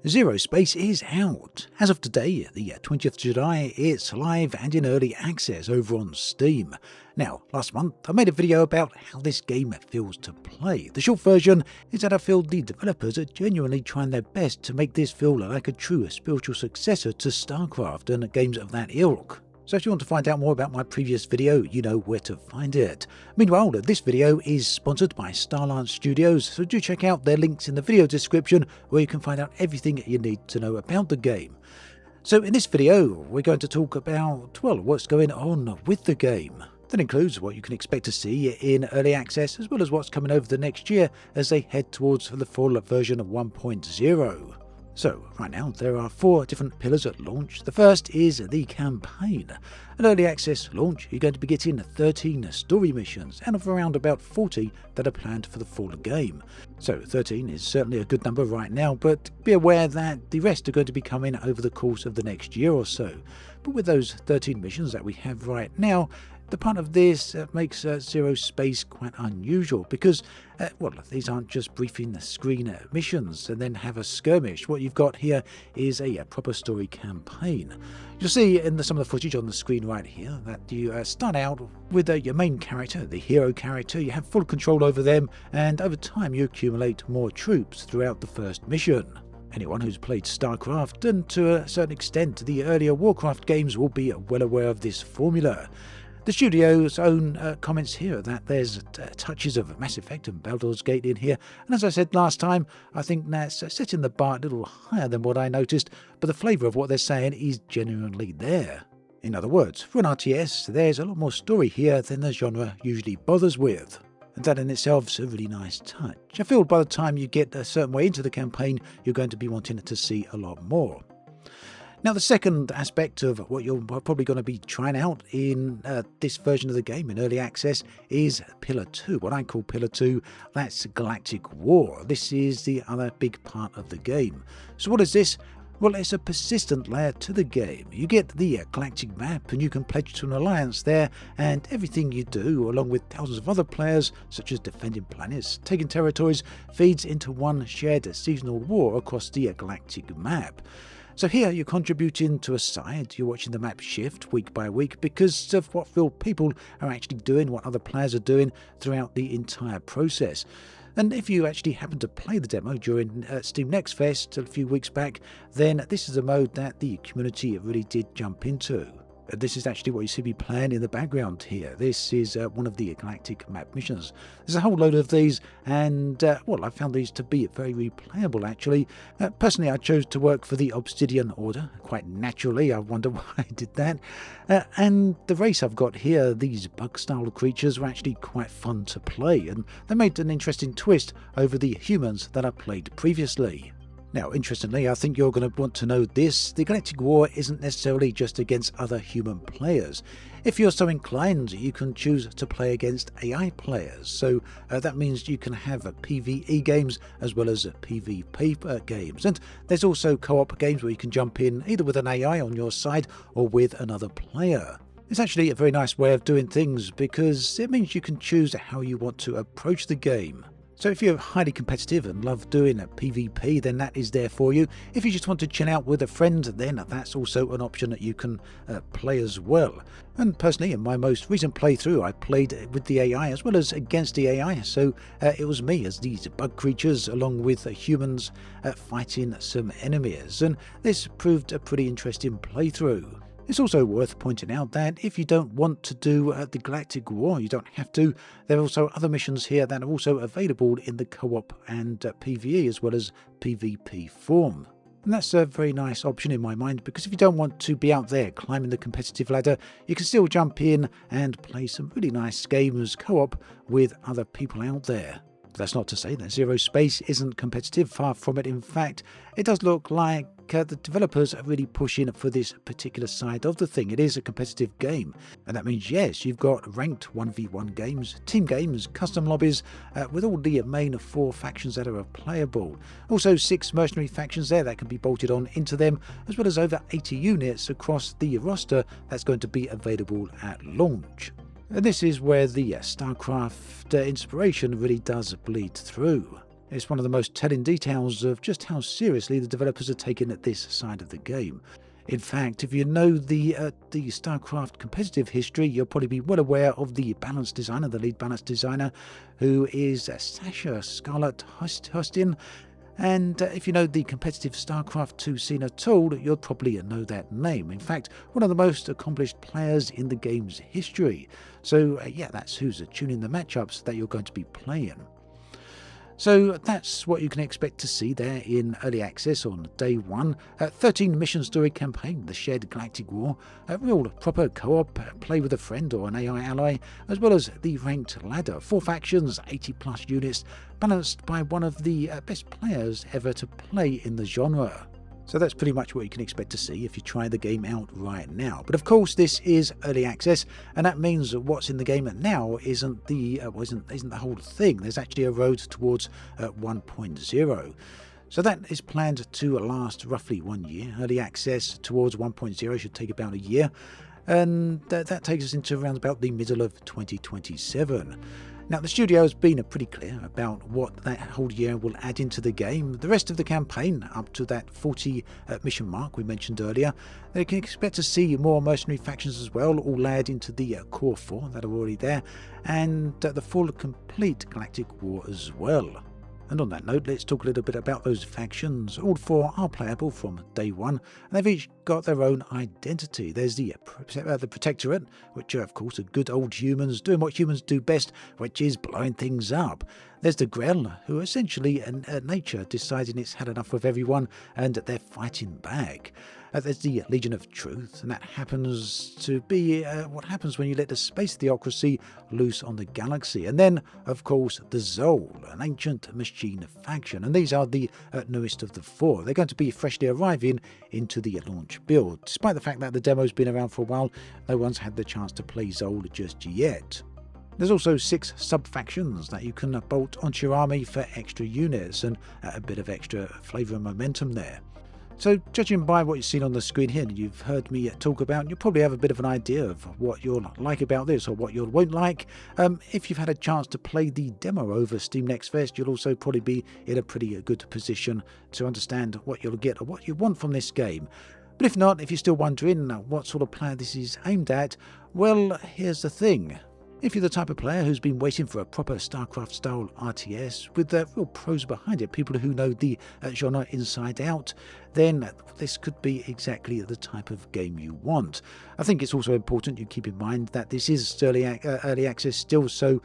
Zero Space is out. As of today, the 20th July, it's live and in early access over on Steam. Now, last month I made a video about how this game feels to play. The short version is that I feel the developers are genuinely trying their best to make this feel like a true spiritual successor to StarCraft and games of that ilk. So if you want to find out more about my previous video, you know where to find it. Meanwhile, this video is sponsored by Starlance Studios, so do check out their links in the video description where you can find out everything you need to know about the game. So in this video, we're going to talk about, well, what's going on with the game. That includes what you can expect to see in early access, as well as what's coming over the next year as they head towards the full version of 1.0. So, right now, there are 4 different pillars at launch. The first is the campaign. At early access launch, you're going to be getting 13 story missions, and of around about 40 that are planned for the full game. So 13 is certainly a good number right now, but be aware that the rest are going to be coming over the course of the next year or so. But with those 13 missions that we have right now, the part of this makes Zero Space quite unusual because, well, these aren't just briefing the screen missions and then have a skirmish. What you've got here is a proper story campaign. You'll see in some of the footage on the screen right here that you start out with your main character, the hero character. You have full control over them, and over time you accumulate more troops throughout the first mission. Anyone who's played StarCraft and to a certain extent the earlier Warcraft games will be well aware of this formula. The studio's own comments here that there's touches of Mass Effect and Baldur's Gate in here, and as I said last time, I think that's setting the bar a little higher than what I noticed, but the flavour of what they're saying is genuinely there. In other words, for an RTS, there's a lot more story here than the genre usually bothers with. And that in itself is a really nice touch. I feel by the time you get a certain way into the campaign, you're going to be wanting to see a lot more. Now, the second aspect of what you're probably going to be trying out in this version of the game in early access is Pillar 2, what I call Pillar 2, that's Galactic War. This is the other big part of the game. So what is this? Well, it's a persistent layer to the game. You get the galactic map and you can pledge to an alliance there, and everything you do, along with thousands of other players, such as defending planets, taking territories, feeds into one shared seasonal war across the galactic map. So here you're contributing to a side, you're watching the map shift week by week because of what people are actually doing, what other players are doing throughout the entire process. And if you actually happen to play the demo during Steam Next Fest a few weeks back, then this is a mode that the community really did jump into. This is actually what you see me playing in the background here. This is one of the Galactic map missions. There's a whole load of these, and well, I found these to be very replayable actually. Personally, I chose to work for the Obsidian Order, quite naturally. I wonder why I did that. And the race I've got here, these bug-style creatures, were actually quite fun to play, and they made an interesting twist over the humans that I played previously. Now, interestingly, I think you're going to want to know this. The Galactic War isn't necessarily just against other human players. If you're so inclined, you can choose to play against AI players. So that means you can have PvE games as well as PvP games. And there's also co-op games where you can jump in either with an AI on your side or with another player. It's actually a very nice way of doing things because it means you can choose how you want to approach the game. So if you're highly competitive and love doing a PvP, then that is there for you. If you just want to chill out with a friend, then that's also an option that you can play as well. And personally, in my most recent playthrough, I played with the AI as well as against the AI, so it was me as these bug creatures along with humans fighting some enemies, and this proved a pretty interesting playthrough. It's also worth pointing out that if you don't want to do the Galactic War, you don't have to. There are also other missions here that are also available in the co-op and PvE as well as PvP form. And that's a very nice option in my mind because if you don't want to be out there climbing the competitive ladder, you can still jump in and play some really nice games co-op with other people out there. That's not to say that Zero Space isn't competitive, far from it. In fact, it does look like the developers are really pushing for this particular side of the thing. It is a competitive game, and that means, yes, you've got ranked 1v1 games, team games, custom lobbies, with all the main 4 factions that are playable. Also 6 mercenary factions there that can be bolted on into them, as well as over 80 units across the roster that's going to be available at launch. And this is where the StarCraft inspiration really does bleed through. It's one of the most telling details of just how seriously the developers are taking this side of the game. In fact, if you know the StarCraft competitive history, you'll probably be well aware of the balance designer, the lead balance designer, who is Sasha Scarlett Hostin. And if you know the competitive StarCraft 2 scene at all, you'll probably know that name. In fact, one of the most accomplished players in the game's history. So yeah, that's who's tuning the matchups that you're going to be playing. So that's what you can expect to see there in Early Access on day 1. 13 mission story campaign, the shared Galactic War, a real proper co-op, play with a friend or an AI ally, as well as the ranked ladder, 4 factions, 80 plus units, balanced by one of the best players ever to play in the genre. So that's pretty much what you can expect to see if you try the game out right now. But of course, this is early access, and that means that what's in the game now isn't the whole thing. There's actually a road towards 1.0. So that is planned to last roughly 1 year. Early access towards 1.0 should take about a year, and that takes us into around about the middle of 2027. Now, the studio has been pretty clear about what that whole year will add into the game. The rest of the campaign, up to that 40 mission mark we mentioned earlier, they can expect to see more mercenary factions as well, all layered into the core 4 that are already there, and the full complete Galactic War as well. And on that note, let's talk a little bit about those factions. All 4 are playable from day 1, and they've each got their own identity. There's the Protectorate, which are of course are good old humans doing what humans do best, which is blowing things up. There's the Grell, who are essentially nature deciding it's had enough of everyone and they're fighting back. There's the Legion of Truth, and that happens to be what happens when you let the space theocracy loose on the galaxy. And then, of course, the Zol, an ancient machine faction, and these are the newest of the 4. They're going to be freshly arriving into the launch build. Despite the fact that the demo's been around for a while, no one's had the chance to play Zol just yet. There's also 6 sub-factions that you can bolt onto your army for extra units and a bit of extra flavour and momentum there. So judging by what you've seen on the screen here and you've heard me talk about, you'll probably have a bit of an idea of what you'll like about this or what you won't like. If you've had a chance to play the demo over Steam Next Fest, you'll also probably be in a pretty good position to understand what you'll get or what you want from this game. But if not, if you're still wondering what sort of player this is aimed at, well, here's the thing. If you're the type of player who's been waiting for a proper StarCraft-style RTS with real pros behind it, people who know the genre inside out, then this could be exactly the type of game you want. I think it's also important you keep in mind that this is early access still, so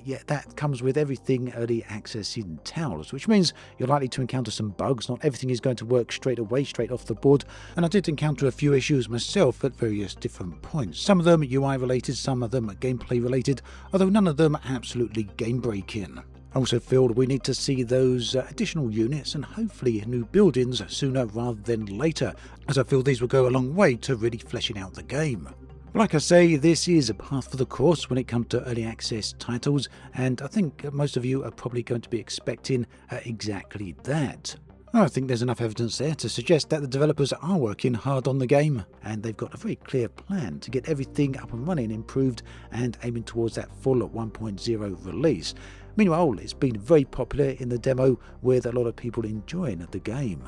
yeah, that comes with everything early access entails, which means you're likely to encounter some bugs. Not everything is going to work straight away, straight off the board, and I did encounter a few issues myself at various different points. Some of them UI related, some of them gameplay related, although none of them absolutely game breaking. I also feel we need to see those additional units and hopefully new buildings sooner rather than later, as I feel these will go a long way to really fleshing out the game. Like I say, this is a path for the course when it comes to early access titles, and I think most of you are probably going to be expecting exactly that. I think there's enough evidence there to suggest that the developers are working hard on the game, and they've got a very clear plan to get everything up and running, improved, and aiming towards that full 1.0 release. Meanwhile, it's been very popular in the demo with a lot of people enjoying the game.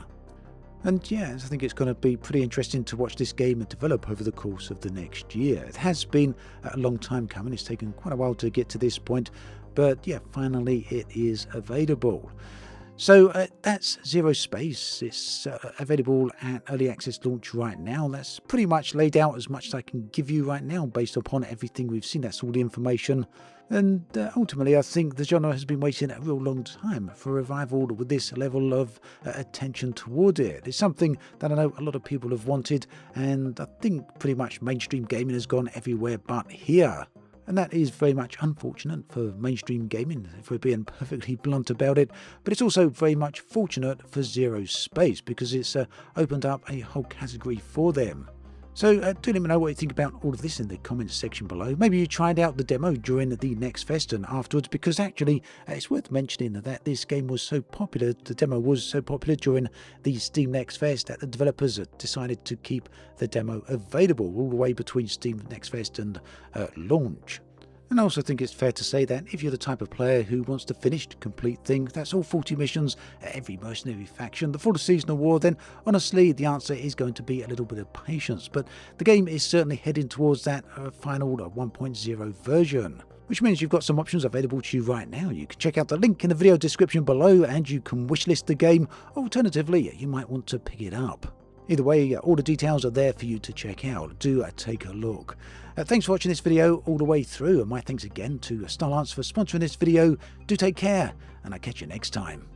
And yeah, I think it's going to be pretty interesting to watch this game develop over the course of the next year. It has been a long time coming, it's taken quite a while to get to this point, but yeah, finally it is available. So that's Zero Space. It's available at early access launch right now. That's pretty much laid out as much as I can give you right now based upon everything we've seen. That's all the information. And ultimately, I think the genre has been waiting a real long time for a revival with this level of attention toward it. It's something that I know a lot of people have wanted, and I think pretty much mainstream gaming has gone everywhere but here. And that is very much unfortunate for mainstream gaming, if we're being perfectly blunt about it. But it's also very much fortunate for Zero Space, because it's opened up a whole category for them. So do let me know what you think about all of this in the comments section below. Maybe you tried out the demo during the Next Fest and afterwards, because actually it's worth mentioning that this game was so popular, the demo was so popular during the Steam Next Fest, that the developers decided to keep the demo available all the way between Steam Next Fest and launch. And I also think it's fair to say that if you're the type of player who wants to finish complete things, that's all 40 missions at every mercenary faction before the seasonal war, then honestly the answer is going to be a little bit of patience. But the game is certainly heading towards that final 1.0 version, which means you've got some options available to you right now. You can check out the link in the video description below and you can wishlist the game. Alternatively, you might want to pick it up. Either way, all the details are there for you to check out. Do take a look. Thanks for watching this video all the way through, and my thanks again to Starlance for sponsoring this video. Do take care, and I'll catch you next time.